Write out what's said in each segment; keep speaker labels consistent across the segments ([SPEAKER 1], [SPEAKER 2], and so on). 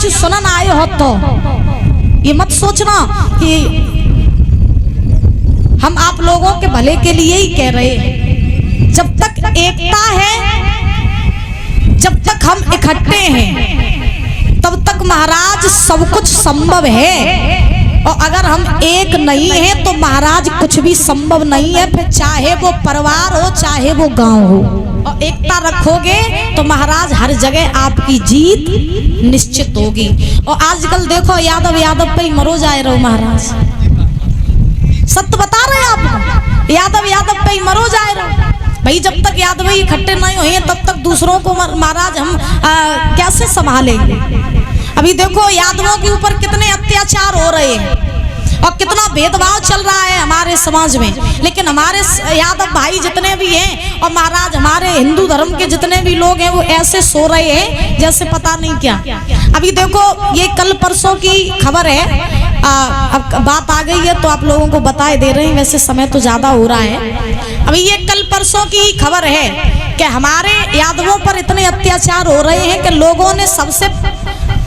[SPEAKER 1] कुछ सुनन आए हो तो ये मत सोचना कि हम आप लोगों के भले के लिए ही कह रहे हैं। जब तक एकता है, जब तक हम इकट्ठे हैं, तब तक महाराज सब कुछ संभव है। और अगर हम एक नहीं हैं तो महाराज कुछ भी संभव नहीं है। फिर चाहे वो परिवार हो, चाहे वो गांव हो, और एकता रखोगे तो महाराज हर जगह आपकी जीत निश्चित होगी। और आजकल देखो यादव यादव पे ही मरो जाए रहो महाराज, सत्य बता रहे हैं आप, यादव यादव पे ही मरो जाए रहो भाई। जब तक यादव ही इकट्ठे नहीं हुए तब तक दूसरों को महाराज हम कैसे संभालेंगे। अभी देखो यादवों के ऊपर कितने अत्याचार हो रहे हैं और कितना भेदभाव चल रहा है हमारे समाज में। लेकिन हमारे यादव भाई जितने भी हैं और महाराज हमारे हिंदू धर्म के जितने भी लोग हैं वो ऐसे सो रहे हैं जैसे पता नहीं क्या। अभी देखो ये कल परसों की खबर है, अब बात आ गई है तो आप लोगों को बताए दे रहे हैं, वैसे समय तो ज्यादा हो रहा है। अभी ये कल परसों की खबर है कि हमारे यादवों पर इतने अत्याचार हो रहे हैं कि लोगों ने, सबसे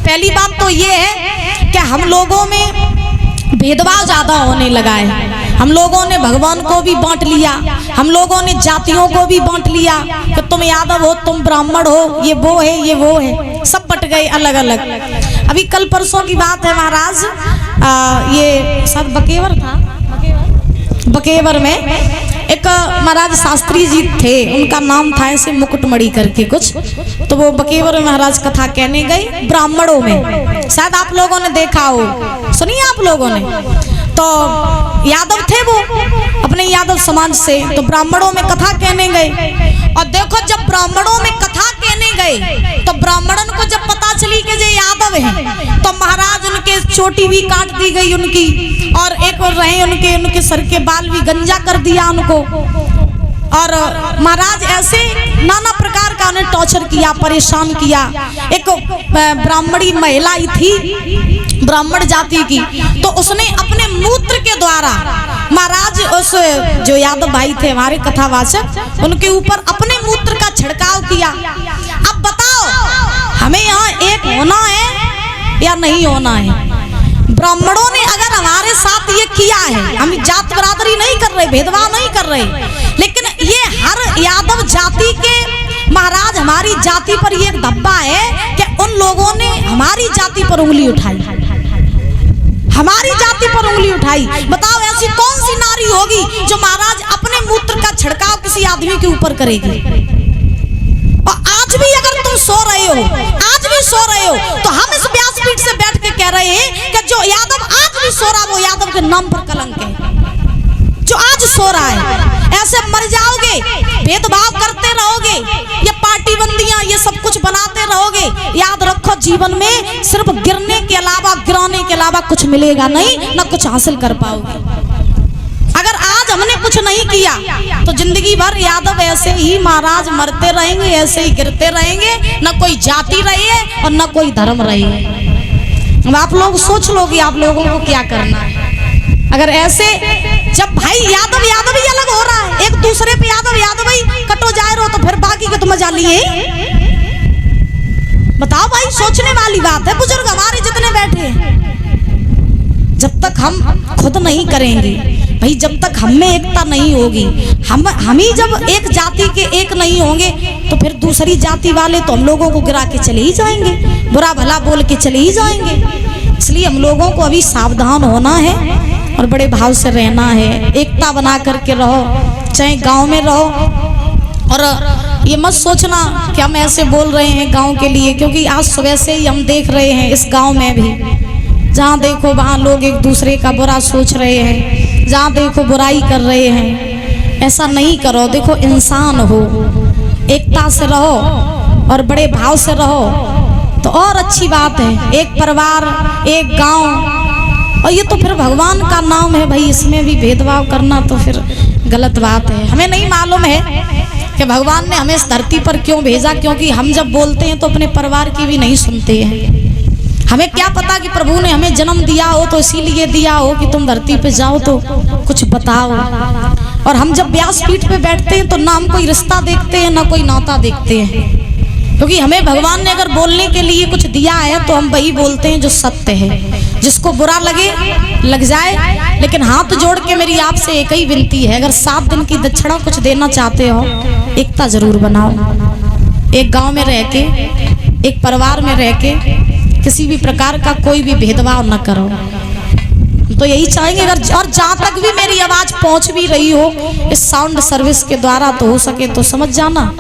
[SPEAKER 1] पहली बात तो ये है कि हम लोगों में भेदभाव ज्यादा होने लगा है। हम लोगों ने भगवान को भी बांट लिया, हम लोगों ने जातियों को भी बांट लिया कि तुम यादव हो, तुम ब्राह्मण हो, ये वो है, ये वो है, सब बट गए अलग अलग। अभी कल परसों की बात है महाराज, ये सब बकेवर था, बकेवर में एक महाराज शास्त्री जी थे, उनका नाम था ऐसे मुकुटमणि करके कुछ। तो वो बकेवर में महाराज कथा कहने गए ब्राह्मणों में, शायद आप लोगों ने देखा हो, सुनिए आप लोगों ने। तो यादव थे वो, अपने यादव समाज से, तो ब्राह्मणों में कथा कहने गए। और देखो जब ब्राह्मणों में कथा कहने गए तो ब्राह्मणों को जब पता चली कि ये यादव हैं तो महाराज उनके चोटी भी काट दी गई उनकी, और एक और रहे उनके सर के बाल भी गंजा कर दिया उनको। और महाराज ऐसे नाना प्रकार का उन्हें टॉर्चर किया, परेशान किया। एक ब्राह्मणी महिला ही थी ब्राह्मण जाति की, तो उसने अपने मूत्र के द्वारा महाराज उस जो यादव भाई थे हमारे कथावाचक, उनके ऊपर अपने मूत्र का छिड़काव किया। अब बताओ हमें यहाँ एक होना है या नहीं होना है? ब्राह्मणों ने अगर हमारे साथ ये किया है, हम जात बरादरी नहीं कर रहे, भेदभाव नहीं कर रहे, लेकिन ये हर यादव जाति के महाराज हमारी जाति पर ये धब्बा है कि उन लोगों ने हमारी जाति पर उंगली उठाई, हमारी जाति पर उंगली उठाई। बताओ ऐसी कौन सी नारी होगी जो महाराज अपने मूत्र का छिड़काव किसी आदमी के ऊपर करेगी? और आज भी अगर तुम सो रहे हो, आज भी सो रहे हो, तो हम इस व्यासपीठ से बैठ के कह रहे हैं कि जो यादव आज भी सो रहा वो यादव के नाम पर कलंक है। जो आज सो रहा है, ऐसे मर जाओगे, भेदभाव करते रहोगे, ये पार्टी बंदियां ये सब कुछ बनाते रहोगे, याद रखो जीवन में सिर्फ गिरने के अलावा, गिराने के अलावा कुछ मिलेगा नहीं, न कुछ हासिल कर पाओगे। अगर आज हमने कुछ नहीं किया तो जिंदगी भर यादव ऐसे ही महाराज मरते रहेंगे, ऐसे ही गिरते रहेंगे, न कोई जाति रही है और न कोई धर्म रही है। अब आप लोग सोच लो कि आप लोगों को क्या करना है। अगर ऐसे जब भाई यादव यादव ही अलग हो रहा है, एक दूसरे पे यादव यादव ही कटो जाए रहो, तो फिर बाकी के तो मजा लिए। बताओ भाई, सोचने वाली बात है। बुजुर्ग हमारे जितने बैठे हैं, जब तक हम खुद नहीं करेंगे भाई, जब तक हम में एकता नहीं होगी, हम ही जब एक जाति के एक नहीं होंगे तो फिर दूसरी जाति वाले तो हम लोगों को गिरा के चले ही जाएंगे, बुरा भला बोल के चले ही जाएंगे। इसलिए हम लोगों को अभी सावधान होना है और बड़े भाव से रहना है, एकता बना करके रहो, चाहे गांव में रहो। और ये मत सोचना कि हम ऐसे बोल रहे हैं गांव के लिए, क्योंकि आज सुबह से ही हम देख रहे हैं इस गांव में भी, जहाँ देखो वहाँ लोग एक दूसरे का बुरा सोच रहे हैं, जहाँ देखो बुराई कर रहे हैं। ऐसा नहीं करो, देखो इंसान हो, एकता से रहो और बड़े भाव से रहो तो और अच्छी बात है। एक परिवार, एक गांव, और ये तो फिर भगवान का नाम है भाई, इसमें भी भेदभाव करना तो फिर गलत बात है। हमें नहीं मालूम है कि भगवान ने हमें इस धरती पर क्यों भेजा, क्योंकि हम जब बोलते हैं तो अपने परिवार की भी नहीं सुनते हैं। हमें क्या पता कि प्रभु ने हमें जन्म दिया हो तो इसीलिए दिया हो कि तुम धरती पे जाओ तो कुछ बताओ। और हम जब व्यासपीठ पे बैठते हैं तो ना हम कोई रिश्ता देखते हैं ना कोई नाता देखते हैं, क्योंकि हमें भगवान ने अगर बोलने के लिए कुछ दिया है तो हम वही बोलते हैं जो सत्य है। जिसको बुरा लगे लग जाए, लेकिन हाथ जोड़ के मेरी आपसे एक ही विनती है, अगर 7 दिन की दक्षिणा कुछ देना चाहते हो, एकता जरूर बनाओ। एक गांव में रह के, एक परिवार में रह के किसी भी प्रकार का कोई भी भेदभाव न करो। तो यही चाहेंगे, अगर और जहाँ तक भी मेरी आवाज पहुंच भी रही हो इस साउंड सर्विस के द्वारा, तो हो सके तो समझ जाना,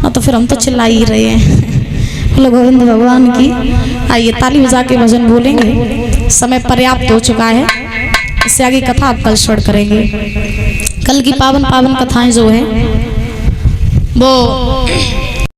[SPEAKER 1] ना तो फिर हम तो चिल्ला ही रहे हैं। बोलो गोविंद भगवान की। आइए ताली बजा के भजन बोलेंगे, समय पर्याप्त हो चुका है। इससे आगे कथा आप कल श्रवण करेंगे। कल की पावन पावन कथाएं जो है वो